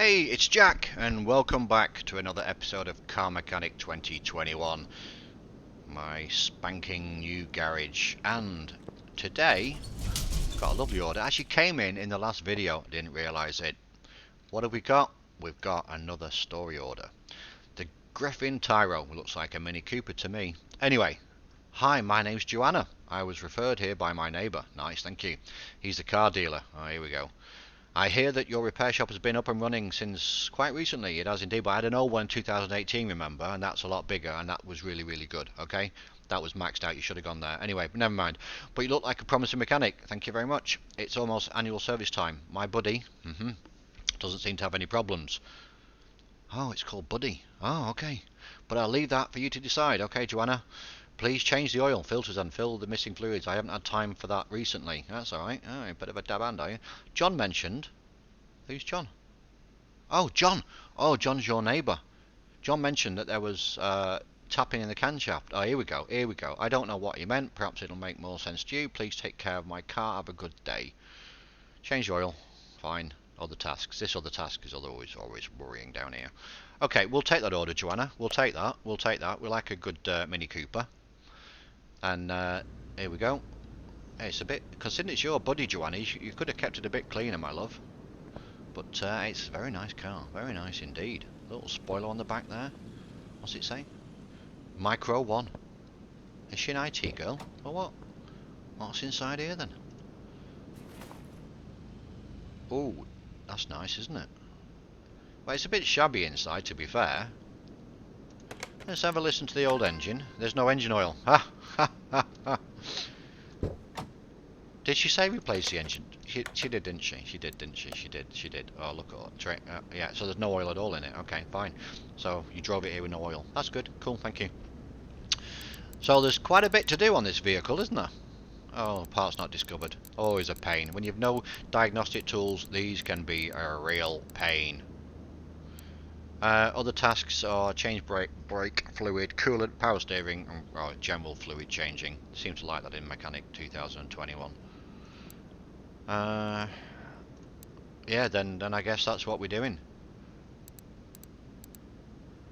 Hey, it's Jack, and welcome back to another episode of Car Mechanic 2021, my spanking new garage. And today, got a lovely order. Actually came in the last video, didn't realise it. What have we got? We've got another story order. The Griffin Tyro, looks like a Mini Cooper to me. Anyway, hi, my name's Joanna. I was referred here by my neighbour. Nice, thank you. He's the car dealer. Oh, here we go. I hear that your repair shop has been up and running since quite recently. It has indeed, but I had an old one in 2018, remember, and that's a lot bigger, and that was really, really good, okay? That was maxed out, you should have gone there. Anyway, never mind. But you look like a promising mechanic, thank you very much. It's almost annual service time. My buddy, doesn't seem to have any problems. Oh, it's called Buddy. Oh, okay. But I'll leave that for you to decide, okay, Joanna? Please change the oil, filters, and fill the missing fluids. I haven't had time for that recently. That's alright. Oh, a bit of a dab hand, are you? John mentioned... Who's John? Oh, John! Oh, John's your neighbour. John mentioned that there was tapping in the camshaft. Oh, here we go, here we go. I don't know what he meant. Perhaps it'll make more sense to you. Please take care of my car. Have a good day. Change the oil. Fine. Other tasks. This other task is always worrying down here. Okay, we'll take that order, Joanna. We'll take that. We'll take that. We like a good Mini Cooper. And here we go. Hey, it's a bit, considering it's your buddy, Joanna, you could have kept it a bit cleaner, my love. But it's a very nice car, very nice indeed. Little spoiler on the back there. What's it say? Micro 1. Is she an IT girl, or what? What's inside here then? Oh, that's nice, isn't it? Well, it's a bit shabby inside, to be fair. Let's have a listen to the old engine. There's no engine oil. Ha ha ha ha. Did she say replace the engine? She did, didn't she? She did, didn't she? She did. Oh, look at that. Yeah, so there's no oil at all in it. Okay, fine. So you drove it here with no oil. That's good. Cool, thank you. So there's quite a bit to do on this vehicle, isn't there? Oh, parts not discovered. Always a pain. When you've no diagnostic tools, these can be a real pain. Other tasks are change brake fluid, coolant, power steering, and general fluid changing. Seem to like that in Mechanic 2021. Yeah, then I guess that's what we're doing.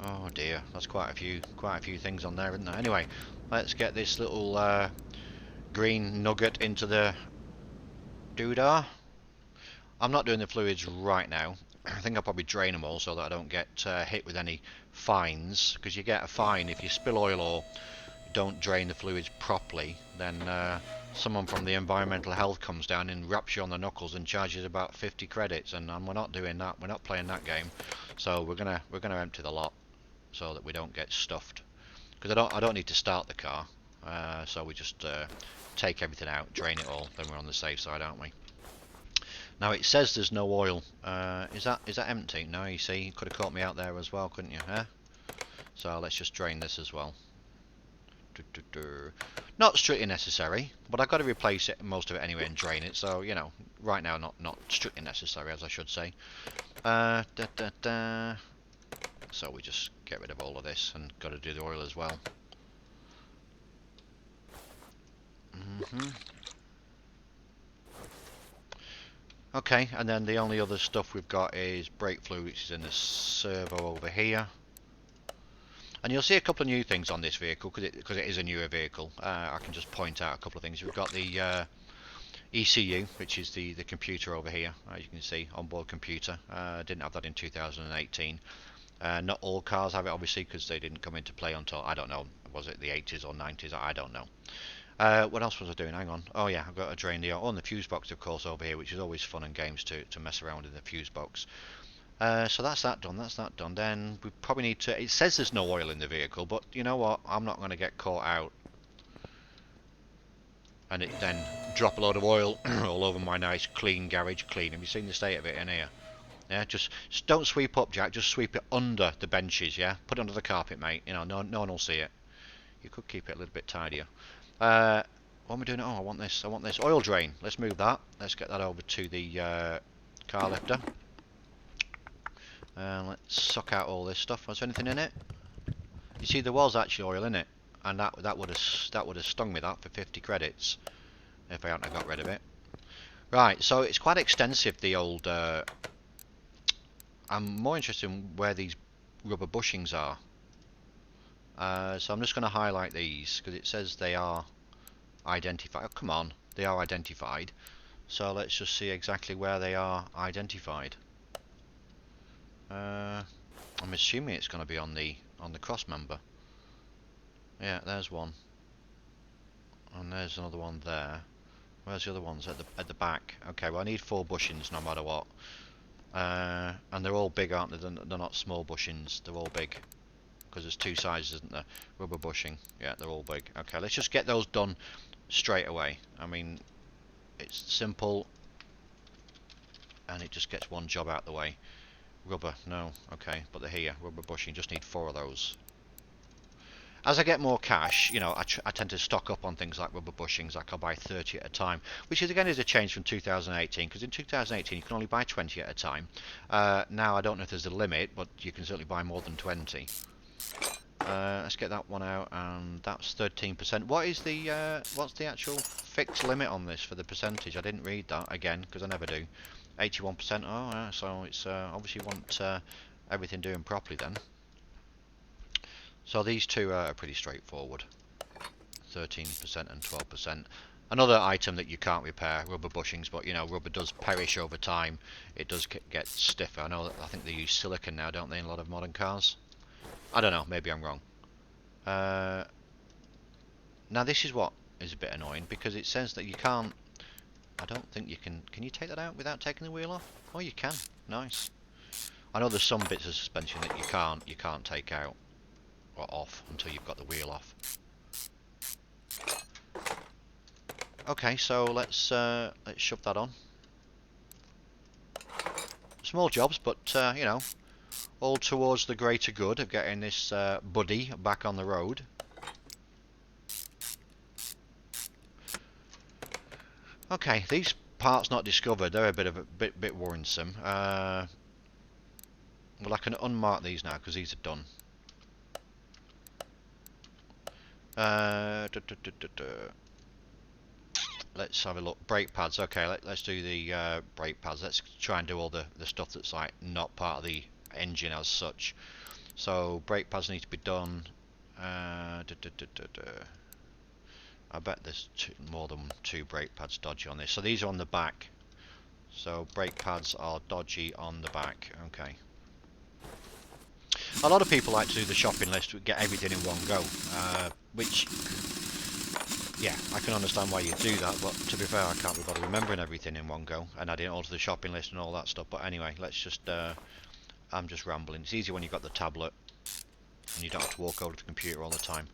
Oh dear, that's quite a few things on there, isn't there? Anyway, let's get this little green nugget into the doodah. I'm not doing the fluids right now. I think I'll probably drain them all so that I don't get hit with any fines, because you get a fine if you spill oil or don't drain the fluids properly. Then someone from the environmental health comes down and wraps you on the knuckles and charges about 50 credits, and we're not doing that. We're not playing that game. So we're gonna empty the lot so that we don't get stuffed, because I don't need to start the car. So we just take everything out, drain it all, then we're on the safe side, aren't we? Now it says there's no oil. Is that empty? No, you see, you could have caught me out there as well, couldn't you? Huh? So let's just drain this as well. Not strictly necessary, but I've got to replace it, most of it anyway, and drain it. So you know, right now not strictly necessary, as I should say. So we just get rid of all of this, and got to do the oil as well. Okay, and then the only other stuff we've got is brake fluid, which is in the servo over here. And you'll see a couple of new things on this vehicle, because it is a newer vehicle. I can just point out a couple of things. We've got the ECU, which is the computer over here, as you can see, onboard computer. Didn't have that in 2018. Not all cars have it, obviously, because they didn't come into play until, I don't know, was it the 80s or 90s? I don't know. What else was I doing? Hang on. Oh yeah, I've got to drain the oil. Oh, and the fuse box, of course, over here, which is always fun and games to mess around in the fuse box. So that's that done. That's that done. Then we probably need to... It says there's no oil in the vehicle, but you know what? I'm not going to get caught out and it then drop a load of oil all over my nice clean garage. Clean. Have you seen the state of it in here? Yeah, just don't sweep up, Jack. Just sweep it under the benches. Yeah, put it under the carpet, mate. You know, no one will see it. You could keep it a little bit tidier. What am I doing? Oh, I want this oil drain. Let's move that. Let's get that over to the car lifter. Let's suck out all this stuff. Was there anything in it? You see, there was actually oil in it, and that would have stung me that for 50 credits if I hadn't got rid of it. Right, so it's quite extensive, the old I'm more interested in where these rubber bushings are. So I'm just going to highlight these because it says they are identified. Oh, come on, they are identified. So let's just see exactly where they are identified. I'm assuming it's going to be on the cross member. Yeah, there's one, and there's another one there. Where's the other ones? At the back. Okay, well I need 4 bushings no matter what. And they're all big, aren't they? They're not small bushings. They're all big because there's 2 sizes, isn't there? Rubber bushing. Yeah, they're all big. Okay, let's just get those done straight away. I mean, it's simple, and it just gets one job out the way. Rubber, no. Okay, but they're here. Rubber bushing. Just need 4 of those. As I get more cash, you know, I tend to stock up on things like rubber bushings. Like I'll buy 30 at a time, which is again is a change from 2018, because in 2018 you can only buy 20 at a time. Now I don't know if there's a limit, but you can certainly buy more than 20. Let's get that one out, and that's 13%. What is the what's the actual fixed limit on this for the percentage? I didn't read that again because I never do. 81%. Oh, yeah, so it's obviously want everything doing properly then. So these two are pretty straightforward. 13% and 12%. Another item that you can't repair, rubber bushings, but you know, rubber does perish over time. It does get stiffer. I think they use silicon now, don't they, in a lot of modern cars? I don't know, maybe I'm wrong. Now this is what is a bit annoying, because it says that you can't... I don't think you can... Can you take that out without taking the wheel off? Oh, you can. Nice. I know there's some bits of suspension that you can't take out or off until you've got the wheel off. Okay, so let's shove that on. Small jobs, but you know, all towards the greater good of getting this buddy back on the road. Okay, these parts not discovered, they're a bit worrisome. Well, I can unmark these now because these are done. Let's have a look. Brake pads. Okay, let's do the brake pads. Let's try and do all the stuff that's like not part of the engine as such. So brake pads need to be done. I bet there's more than 2 brake pads dodgy on this. So these are on the back. So brake pads are dodgy on the back. Okay. A lot of people like to do the shopping list to get everything in one go, which, yeah, I can understand why you do that, but to be fair, I can't be bothered remembering everything in one go and adding it all to the shopping list and all that stuff. But anyway, let's just, I'm just rambling. It's easier when you've got the tablet and you don't have to walk over to the computer all the time.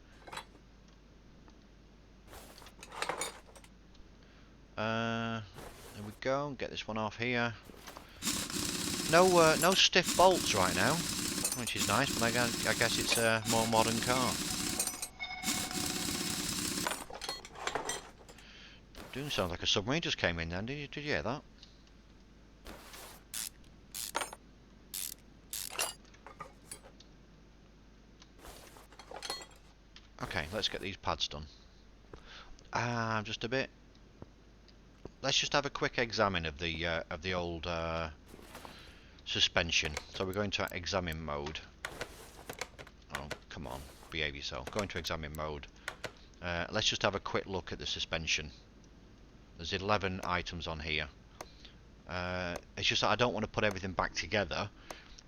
There we go. Get this one off here. No stiff bolts right now, which is nice, but I guess it's a more modern car. Doing sounds like a submarine just came in then. Did you hear that? Okay, let's get these pads done. Just a bit. Let's just have a quick examine of the old suspension. So we're going to examine mode. Oh, come on, behave yourself. Go into examine mode. Let's just have a quick look at the suspension. There's 11 items on here. It's just that I don't want to put everything back together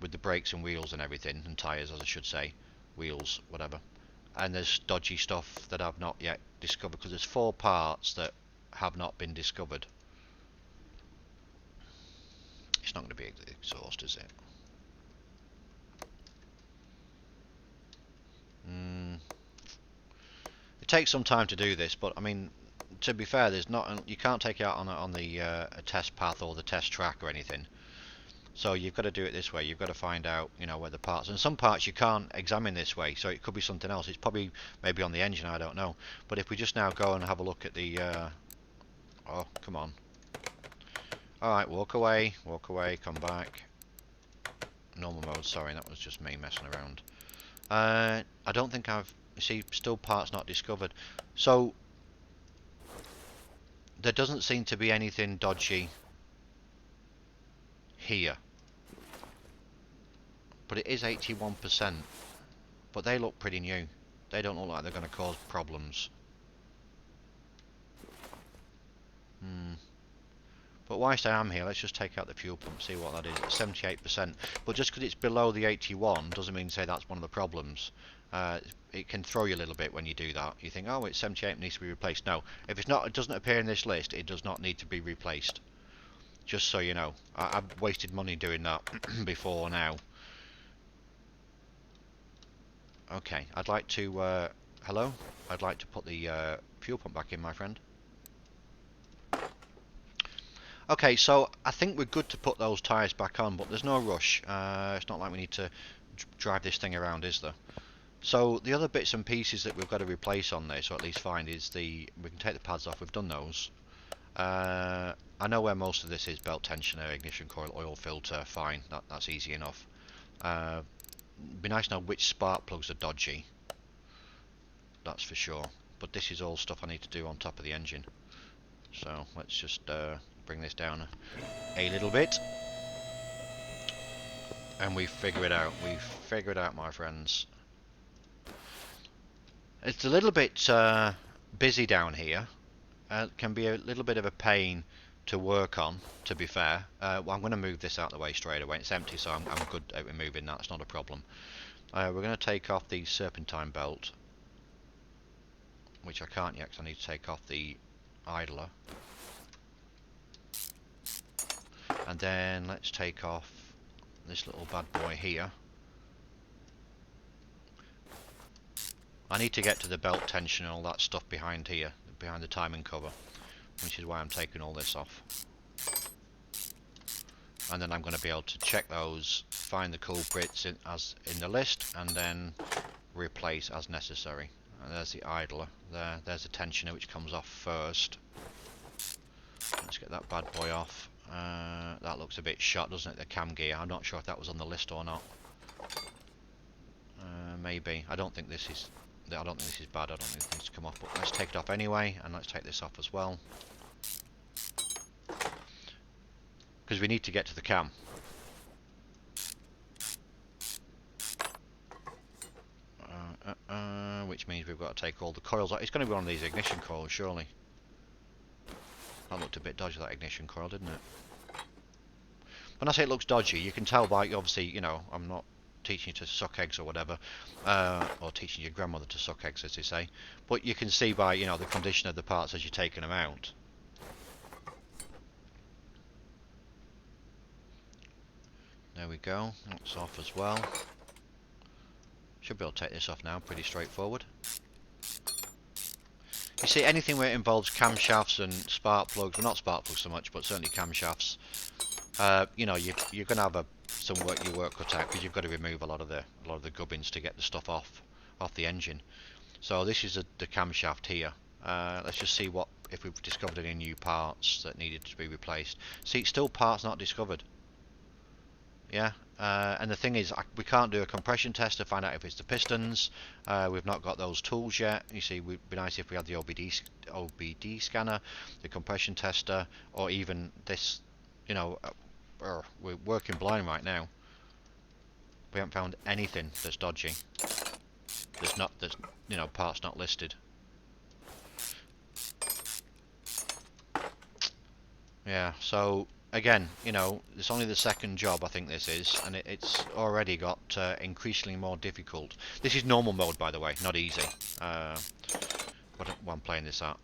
with the brakes and wheels and everything, and tyres as I should say, wheels, whatever. And there's dodgy stuff that I've not yet discovered, because there's 4 parts that have not been discovered. It's not going to be the exhaust, is it? It takes some time to do this, but I mean, to be fair, there's not, you can't take it out on the a test path or the test track or anything. So you've got to do it this way. You've got to find out, you know, where the parts. And some parts you can't examine this way, so it could be something else. It's probably maybe on the engine. I don't know. But if we just now go and have a look at the. Oh, come on. All right, walk away, come back. Normal mode. Sorry, that was just me messing around. I don't think I've. You see, still parts not discovered. So there doesn't seem to be anything dodgy here. but it is 81%. But they look pretty new. They don't look like they're going to cause problems. But whilst I am here, let's just take out the fuel pump, see what that is. It's 78%. But just because it's below the 81 doesn't mean to say that's one of the problems. It can throw you a little bit when you do that. You think, oh, it's 78 and needs to be replaced. No, if it's not, it doesn't appear in this list, it does not need to be replaced. Just so you know. I've wasted money doing that before now. Okay, I'd like to... hello? I'd like to put the fuel pump back in, my friend. Okay, so I think we're good to put those tyres back on, but there's no rush. It's not like we need to drive this thing around, is there? So the other bits and pieces that we've got to replace on this, or at least find, is we can take the pads off. We've done those. I know where most of this is: belt tensioner, ignition coil, oil filter. Fine, that's easy enough. Be nice to know which spark plugs are dodgy. That's for sure. But this is all stuff I need to do on top of the engine. So let's just bring this down a little bit, and we figure it out. We figure it out, my friends. It's a little bit busy down here. It can be a little bit of a pain to work on, to be fair. Well, I'm going to move this out of the way straight away. It's empty, so I'm good at removing that. It's not a problem. We're going to take off the serpentine belt, which I can't yet because I need to take off the idler. And then let's take off this little bad boy here. I need to get to the belt tension and all that stuff behind here, behind the timing cover, which is why I'm taking all this off. And then I'm going to be able to check those, find the culprits in the list, and then replace as necessary. And there's the idler there. There's the tensioner, which comes off first. Let's get that bad boy off. That looks a bit shot, doesn't it? The cam gear. I'm not sure if that was on the list or not. Maybe. I don't think this is bad. I don't think it needs to come off. But let's take it off anyway, and let's take this off as well, because we need to get to the cam. Which means we've got to take all the coils out. It's going to be one of these ignition coils, surely. That looked a bit dodgy, that ignition coil, didn't it? When I say it looks dodgy, you can tell by, obviously, you know, I'm not teaching you to suck eggs or whatever, or teaching your grandmother to suck eggs, as they say, but you can see by, you know, the condition of the parts as you're taking them out. There we go, that's off as well. Should be able to take this off now, pretty straightforward. You see, anything where it involves camshafts and spark plugs, well, not spark plugs so much, but certainly camshafts, you know, you're going to have some work cut out, because you've got to remove a lot of the gubbins to get the stuff off the engine. So this is the camshaft here. Let's just see if we've discovered any new parts that needed to be replaced. See, it's still parts not discovered. Yeah, and the thing is, we can't do a compression test to find out if it's the pistons. We've not got those tools yet. You see, it would be nice if we had the OBD scanner, the compression tester, or even this. You know, we're working blind right now. We haven't found anything that's dodgy. There's you know, parts not listed. Yeah, so again, you know, it's only the second job I think this is, and it's already got increasingly more difficult. This is normal mode, by the way, not easy. What I'm playing this at.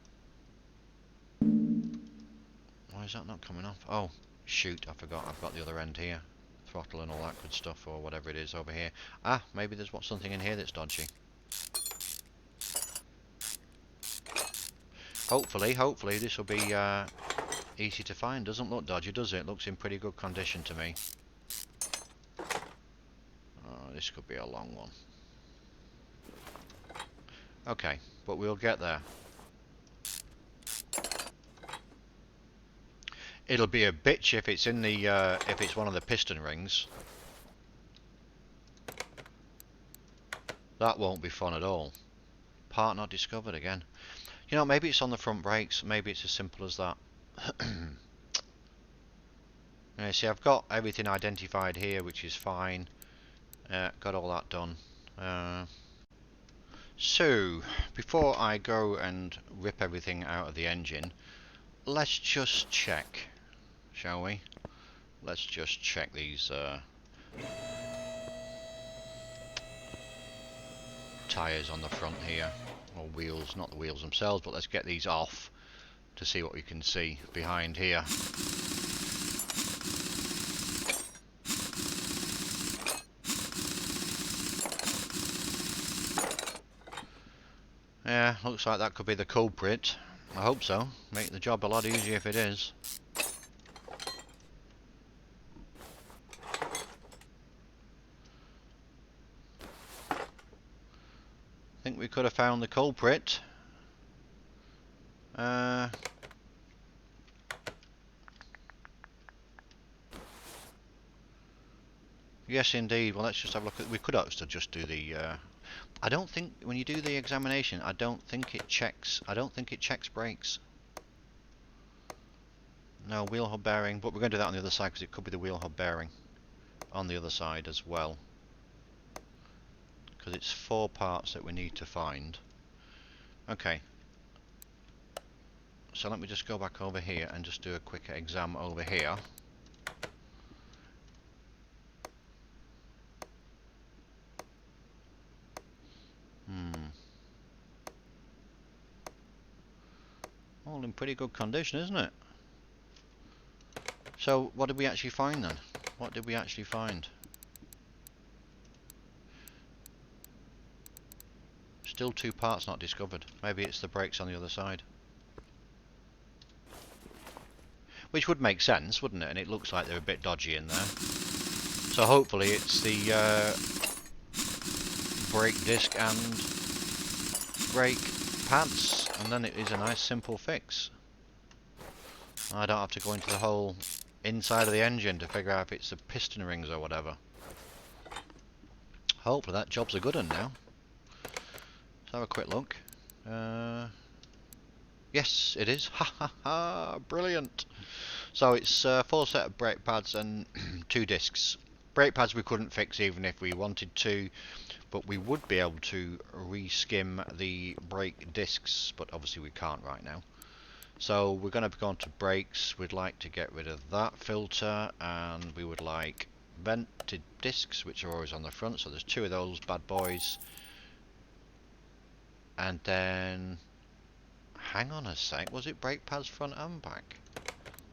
Why is that not coming off? Oh, shoot, I forgot. I've got the other end here. Throttle and all that good stuff, or whatever it is over here. Ah, maybe there's something in here that's dodgy. Hopefully this will be easy to find. Doesn't look dodgy, does it? It looks in pretty good condition to me. Oh, this could be a long one. Okay, but we'll get there. It'll be a bitch if it's in the if it's one of the piston rings. That won't be fun at all. Part not discovered again. You know, maybe it's on the front brakes. Maybe it's as simple as that. Yeah, see, I've got everything identified here, which is fine. Got all that done. So, before I go and rip everything out of the engine, let's just check, shall we? Let's just check these tyres on the front here, or wheels, not the wheels themselves, but let's get these off to see what we can see behind here. Yeah, looks like that could be the culprit. I hope so. Make the job a lot easier if it is. Think we could have found the culprit. Yes, indeed. Well, let's just have a look at. We could actually just do the. I don't think when you do the examination, I don't think it checks. I don't think it checks brakes. No, wheel hub bearing. But we're going to do that on the other side because it could be the wheel hub bearing on the other side as well. Because it's 4 parts that we need to find. Okay. So let me just go back over here and just do a quick exam over here. All in pretty good condition, isn't it? So what did we actually find then? What did we actually find? Still 2 parts not discovered. Maybe it's the brakes on the other side. Which would make sense, wouldn't it? And it looks like they're a bit dodgy in there. So hopefully it's the brake disc and brake pads, and then it is a nice simple fix. I don't have to go into the whole inside of the engine to figure out if it's the piston rings or whatever. Hopefully that job's a good one now. Let's have a quick look. Yes, it is. Ha ha ha! Brilliant. So it's 4 set of brake pads and 2 discs. Brake pads we couldn't fix even if we wanted to, but we would be able to reskim the brake discs, but obviously we can't right now. So we're going to go on to brakes. We'd like to get rid of that filter, and we would like vented discs, which are always on the front. So there's 2 of those bad boys. And then, hang on a sec, was it brake pads front and back?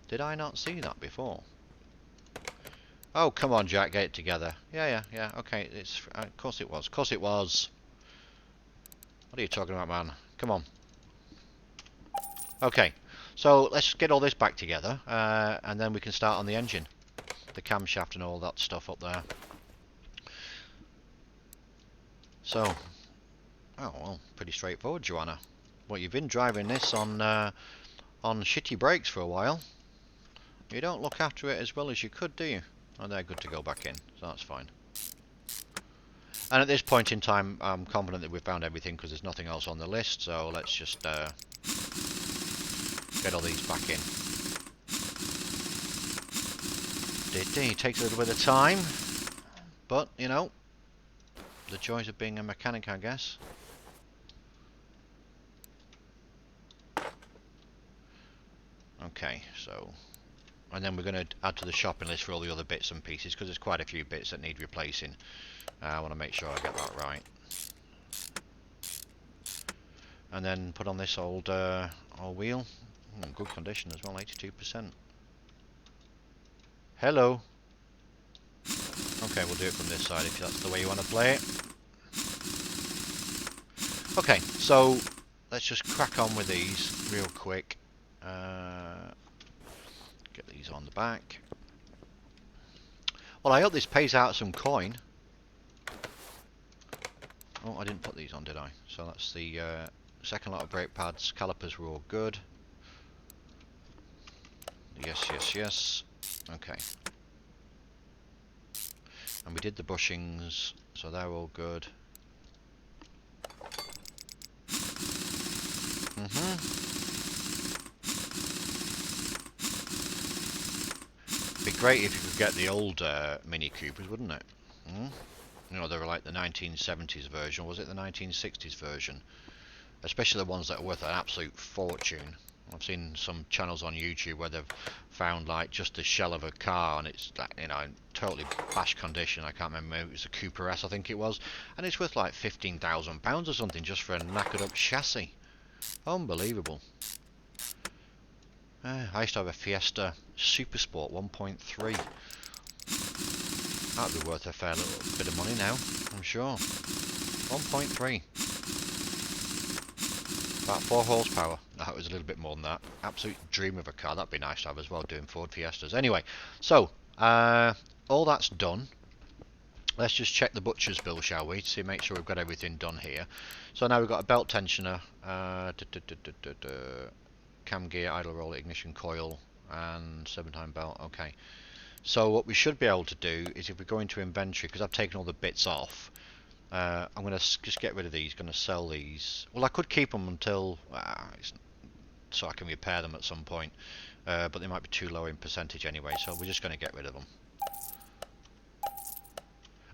Did I not see that before? Oh, come on, Jack, get it together. Yeah, okay, it's, of course it was. Of course it was. What are you talking about, man? Come on. Okay, so let's get all this back together, and then we can start on the engine. The camshaft and all that stuff up there. So, oh, well, pretty straightforward, Joanna. Well, you've been driving this on shitty brakes for a while. You don't look after it as well as you could, do you? Oh, they're good to go back in, so that's fine. And at this point in time, I'm confident that we've found everything because there's nothing else on the list, so let's just get all these back in. It takes a little bit of time, but, you know, the joys of being a mechanic, I guess. Okay, so... and then we're going to add to the shopping list for all the other bits and pieces because there's quite a few bits that need replacing. I want to make sure I get that right. And then put on this old wheel. In good condition as well, 82%. Hello. Okay, we'll do it from this side if that's the way you want to play it. Okay, so let's just crack on with these real quick. Get these on the back. Well, I hope this pays out some coin. Oh, I didn't put these on, did I? So that's the second lot of brake pads. Calipers were all good. Yes. Okay. And we did the bushings, so they're all good. Be great if you could get the old Mini Coopers, wouldn't it? You know, they were like the 1970s version, was it the 1960s version? Especially the ones that are worth an absolute fortune. I've seen some channels on YouTube where they've found like just the shell of a car and it's like, you know, in totally bash condition. I can't remember, it was a Cooper S I think it was, and it's worth like £15,000 or something just for a knackered up chassis. Unbelievable. I used to have a Fiesta Super Sport 1.3. That'd be worth a fair little bit of money now, I'm sure. 1.3. About 4 horsepower. No, it was a little bit more than that. Absolute dream of a car. That'd be nice to have as well, doing Ford Fiestas. Anyway, so all that's done. Let's just check the butcher's bill, shall we? To make sure we've got everything done here. So now we've got a belt tensioner, cam gear, idle roller, ignition coil, and 7-time belt. Okay. So what we should be able to do is, if we go into inventory, because I've taken all the bits off, I'm going to just get rid of these, going to sell these. Well, I could keep them until, so I can repair them at some point, but they might be too low in percentage anyway, so we're just going to get rid of them.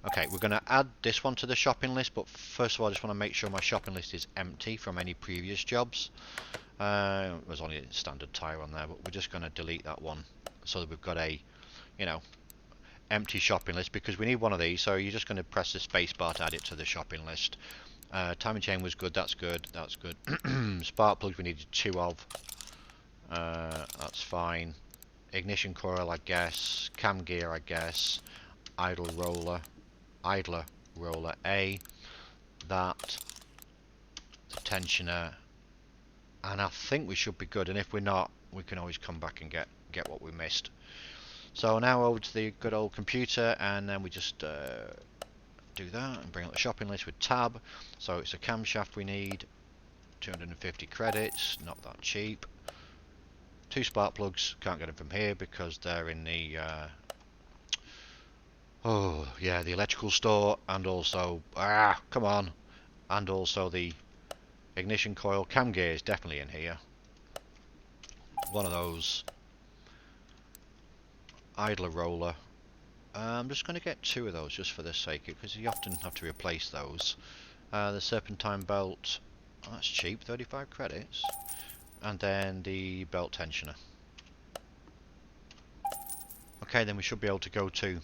Okay, we're going to add this one to the shopping list, but first of all I just want to make sure my shopping list is empty from any previous jobs. There's only a standard tyre on there, but we're just going to delete that one so that we've got a, you know, empty shopping list, because we need one of these. So you're just going to press the space bar to add it to the shopping list. Timing chain was good, that's good, that's good. Spark plugs we needed 2 of, that's fine. Ignition coil I guess, cam gear I guess, idler roller A, that, the tensioner, and I think we should be good, and if we're not, we can always come back and get what we missed. So now over to the good old computer, and then we just do that and bring up the shopping list with tab. So it's a camshaft we need, 250 credits, not that cheap. 2 spark plugs, can't get them from here because they're in the oh yeah, the electrical store, and also come on, and also the ignition coil. Cam gear is definitely in here, one of those. Idler roller, I'm just going to get 2 of those just for the sake of it, because you often have to replace those. The serpentine belt, that's cheap, 35 credits, and then the belt tensioner. Okay, then we should be able to go to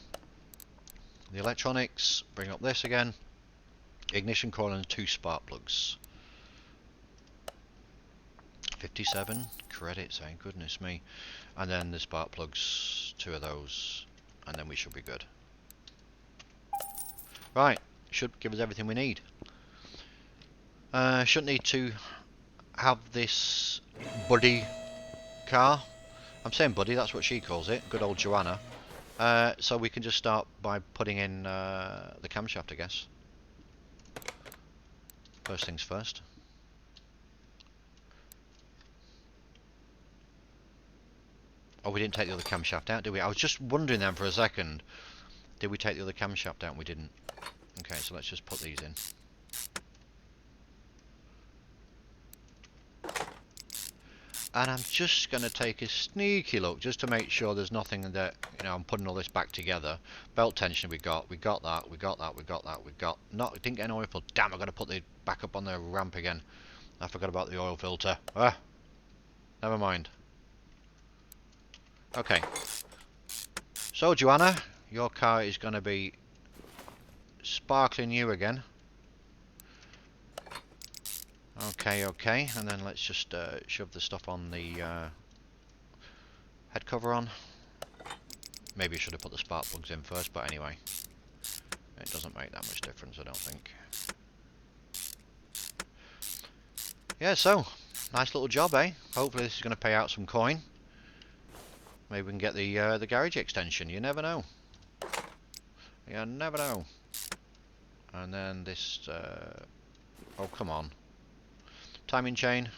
the electronics, bring up this again, ignition coil and 2 spark plugs. 57 credits, thank goodness me. And then the spark plugs, 2 of those, and then we should be good. Right, should give us everything we need. Shouldn't need to have this buddy car. I'm saying buddy, that's what she calls it, good old Joanna. So we can just start by putting in the camshaft, I guess. First things first. Oh, we didn't take the other camshaft out, did we? I was just wondering then for a second. Did we take the other camshaft out? We didn't. Okay, so let's just put these in. And I'm just going to take a sneaky look just to make sure there's nothing that, you know, I'm putting all this back together. Belt tensioner we got that, we got not, didn't get an oil filter. Damn, I've got to put the back up on the ramp again. I forgot about the oil filter. Never mind. Okay, so Joanna, your car is going to be sparkling new again. Okay, and then let's just shove the stuff on the head cover on. Maybe I should have put the spark plugs in first, but anyway, it doesn't make that much difference, I don't think. Yeah, so nice little job, eh? Hopefully this is going to pay out some coin. Maybe we can get the garage extension. You never know. You never know. And then this. Oh, come on. Timing chain.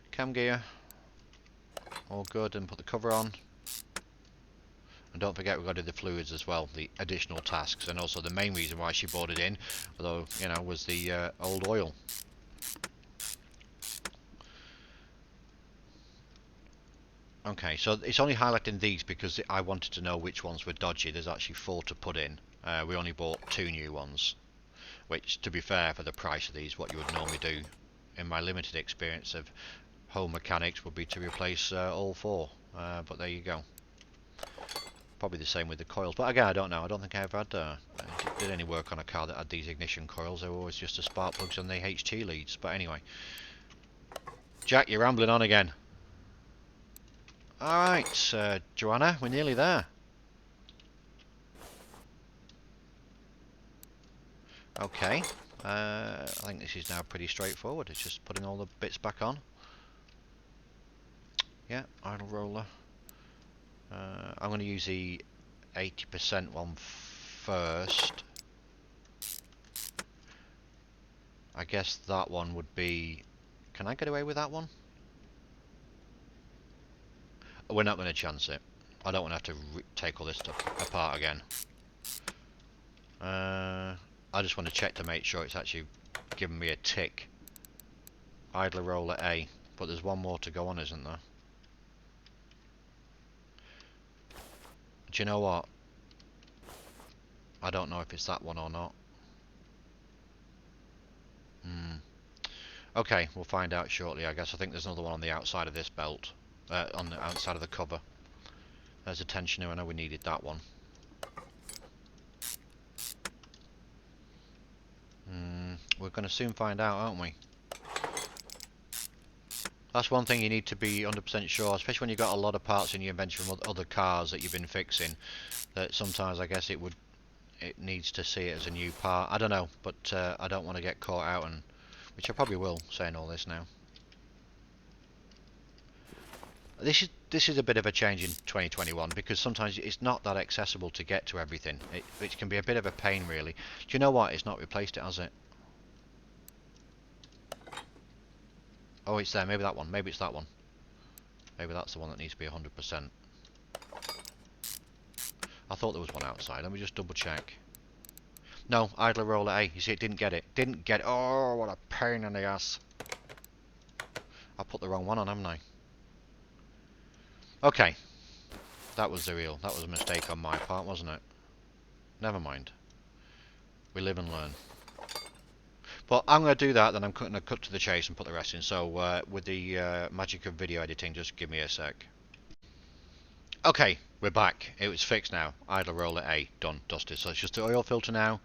Cam gear. All good. And put the cover on. And don't forget we've got to do the fluids as well. The additional tasks. And also the main reason why she bought it in, although, you know, was the old oil. Okay, so it's only highlighting these because I wanted to know which ones were dodgy. There's actually 4 to put in. We only bought 2 new ones, which, to be fair, for the price of these, what you would normally do, in my limited experience of home mechanics, would be to replace all 4. But there you go. Probably the same with the coils. But again, I don't know. I don't think I ever had did any work on a car that had these ignition coils. They were always just the spark plugs and the HT leads. But anyway, Jack, you're rambling on again. Alright, Joanna, we're nearly there. Okay, I think this is now pretty straightforward. It's just putting all the bits back on. Yeah, idle roller. I'm going to use the 80% one first. I guess that one would be... Can I get away with that one? We're not going to chance it. I don't want to have to take all this stuff apart again. I just want to check to make sure it's actually giving me a tick. Idler roller A. But there's one more to go on, isn't there? Do you know what? I don't know if it's that one or not. Okay, we'll find out shortly, I guess. I think there's another one on the outside of this belt. On the outside of the cover. There's a tensioner. I know we needed that one. We're going to soon find out, aren't we? That's one thing you need to be 100% sure, especially when you've got a lot of parts in your inventory from other cars that you've been fixing. That sometimes I guess it needs to see it as a new part. I don't know, but I don't want to get caught out, and which I probably will, saying all this now. This is a bit of a change in 2021 because sometimes it's not that accessible to get to everything. It can be a bit of a pain, really. Do you know what? It's not replaced it, has it? Oh, it's there. Maybe that one. Maybe it's that one. Maybe that's the one that needs to be 100%. I thought there was one outside. Let me just double check. No, idler roller A. You see, it didn't get it. Didn't get it. Oh, what a pain in the ass. I put the wrong one on, haven't I? Okay. That was a mistake on my part, wasn't it? Never mind. We live and learn. But I'm going to do that, then I'm going to cut to the chase and put the rest in. So with the magic of video editing, just give me a sec. Okay, we're back. It was fixed now. Idler roller A, done, dusted. So it's just the oil filter now,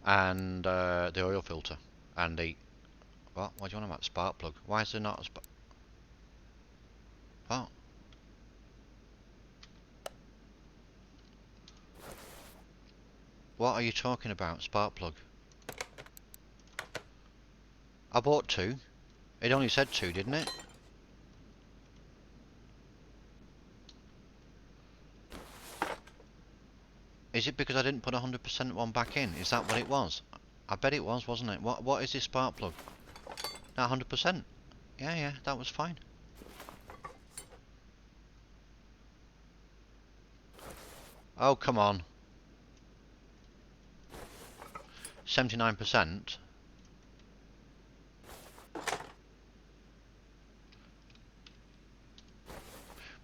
and the oil filter, and the... What do you want about spark plug? Why is there not a spark... What? What are you talking about, spark plug? I bought 2. It only said 2, didn't it? Is it because I didn't put 100% one back in? Is that what it was? I bet it was, wasn't it? What is this spark plug? No, 100%. Yeah, that was fine. Oh, come on. 79%.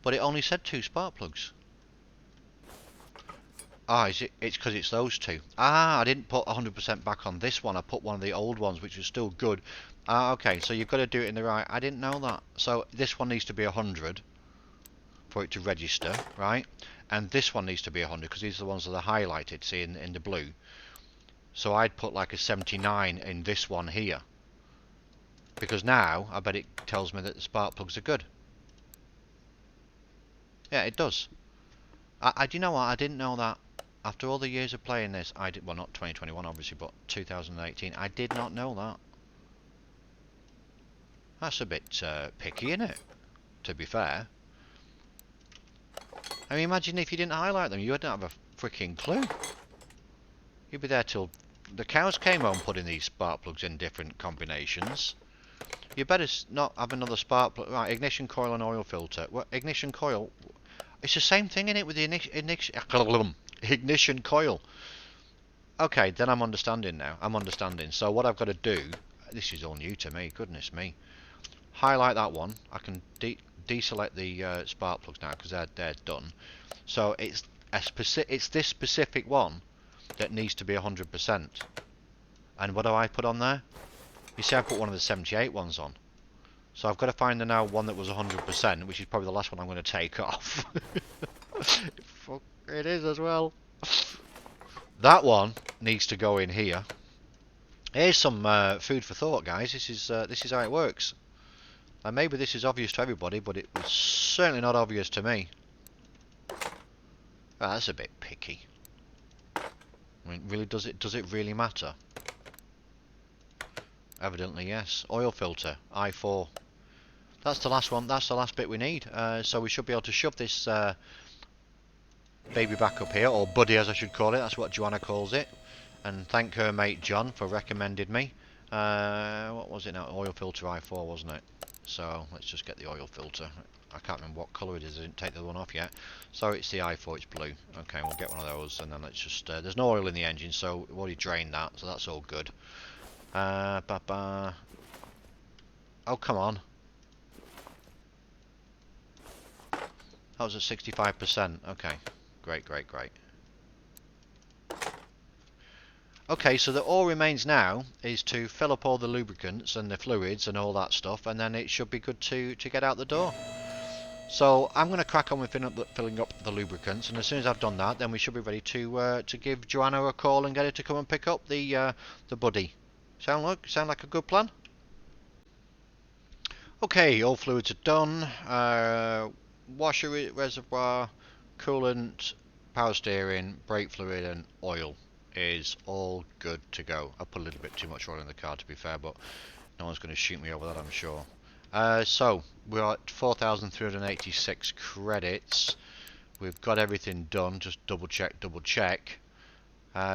But it only said 2 spark plugs. Ah, is it? It's because it's those 2. Ah, I didn't put 100% back on this one. I put one of the old ones, which was still good. Ah, okay. So you've got to do it in the right... I didn't know that. So this one needs to be 100 for it to register, right? And this one needs to be 100 because these are the ones that are highlighted, see, in the blue. So I'd put like a 79 in this one here. Because now, I bet it tells me that the spark plugs are good. Yeah, it does. Do you know what? I didn't know that. After all the years of playing this, I did... Well, not 2021, obviously, but 2018. I did not know that. That's a bit picky, isn't it? To be fair. I mean, imagine if you didn't highlight them. You wouldn't have a freaking clue. You'd be there till the cows came home putting these spark plugs in different combinations. You better not have another spark plug. Right, ignition coil and oil filter. Well, ignition coil... It's the same thing in it with the ignition coil. Okay, then I'm understanding now. I'm understanding. So what I've got to do... This is all new to me. Goodness me. Highlight that one. I can deselect the spark plugs now because they're done. So it's this specific one that needs to be 100%. And what do I put on there? You see, I put one of the 78 ones on. So I've got to find the now one that was 100%, which is probably the last one I'm going to take off. Fuck, it is as well. That one needs to go in here. Here's some food for thought, guys. This is how it works. And maybe this is obvious to everybody, but it was certainly not obvious to me. Oh, that's a bit picky. I mean, really, does it really matter? Evidently, yes. Oil filter, I4. That's the last one. That's the last bit we need. So we should be able to shove this baby back up here, or buddy as I should call it. That's what Joanna calls it. And thank her mate John for recommending me. What was it now? Oil filter I4, wasn't it? So let's just get the oil filter. I can't remember what colour it is. I didn't take the one off yet. So it's the I4, it's blue. Okay, we'll get one of those, and then let's just... there's no oil in the engine, so we've already drained that, so that's all good. Oh, come on. That was at 65%. Okay, great. Okay, so all remains now is to fill up all the lubricants and the fluids and all that stuff, and then it should be good to get out the door. So I'm going to crack on with filling up the lubricants, and as soon as I've done that, then we should be ready to give Joanna a call and get her to come and pick up the buddy. Sound like a good plan? Okay, all fluids are done. Washer reservoir, coolant, power steering, brake fluid, and oil is all good to go. I put a little bit too much oil in the car, to be fair, but no one's going to shoot me over that, I'm sure. So we're at 4,386 credits. We've got everything done. Just double check.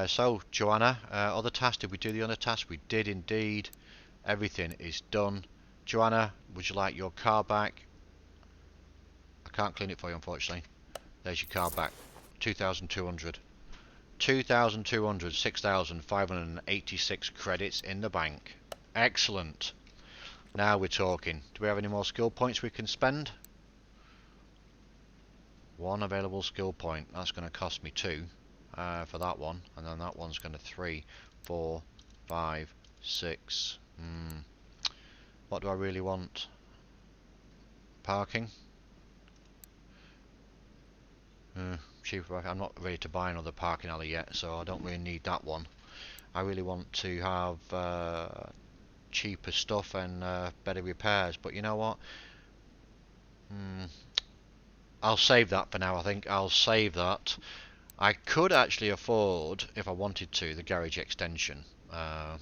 So Joanna, other task, did we do the other task? We did indeed. Everything is done. Joanna, would you like your car back? I can't clean it for you, unfortunately. There's your car back. 2,200. 2,200, 6,586 credits in the bank. Excellent. Now we're talking. Do we have any more skill points we can spend? One available skill point. That's going to cost me 2 for that one. And then that one's going to 3, 4, 5, 6. What do I really want? Parking? Cheaper. I'm not ready to buy another parking alley yet, so I don't really need that one. I really want to have cheaper stuff and better repairs, but you know what? I'll save that for now. I think I'll save that. I could actually afford, if I wanted to, the garage extension, but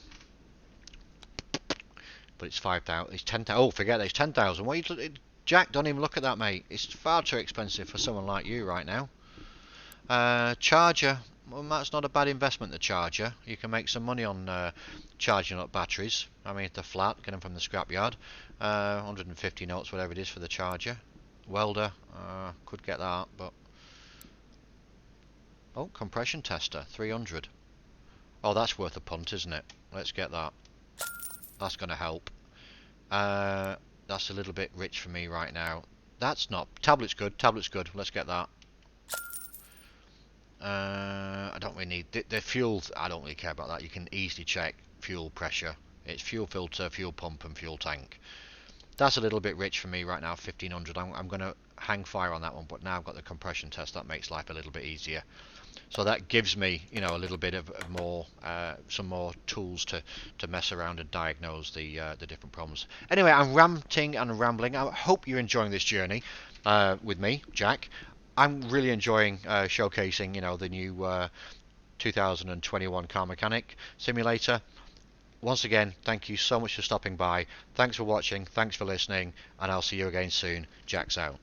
it's 5,000. It's 10,000. Oh, forget that. It's 10,000. What are you? Jack, don't even look at that, mate. It's far too expensive for someone like you right now. Charger. Well, that's not a bad investment, the charger. You can make some money on charging up batteries. I mean, if they're flat, get them from the scrapyard. 150 notes, whatever it is for the charger. Welder, could get that, but... Oh, compression tester, 300. Oh, that's worth a punt, isn't it? Let's get that. That's going to help. That's a little bit rich for me right now. That's not... Tablet's good, let's get that. I don't really need the fuel. I don't really care about that. You can easily check fuel pressure. It's fuel filter, fuel pump, and fuel tank. That's a little bit rich for me right now. 1,500. I'm going to hang fire on that one. But now I've got the compression test. That makes life a little bit easier. So that gives me, you know, a little bit of more, some more tools to mess around and diagnose the different problems. Anyway, I'm ranting and rambling. I hope you're enjoying this journey with me, Jack. I'm really enjoying showcasing, you know, the new 2021 Car Mechanic Simulator. Once again, thank you so much for stopping by. Thanks for watching, thanks for listening, and I'll see you again soon. Jack's out.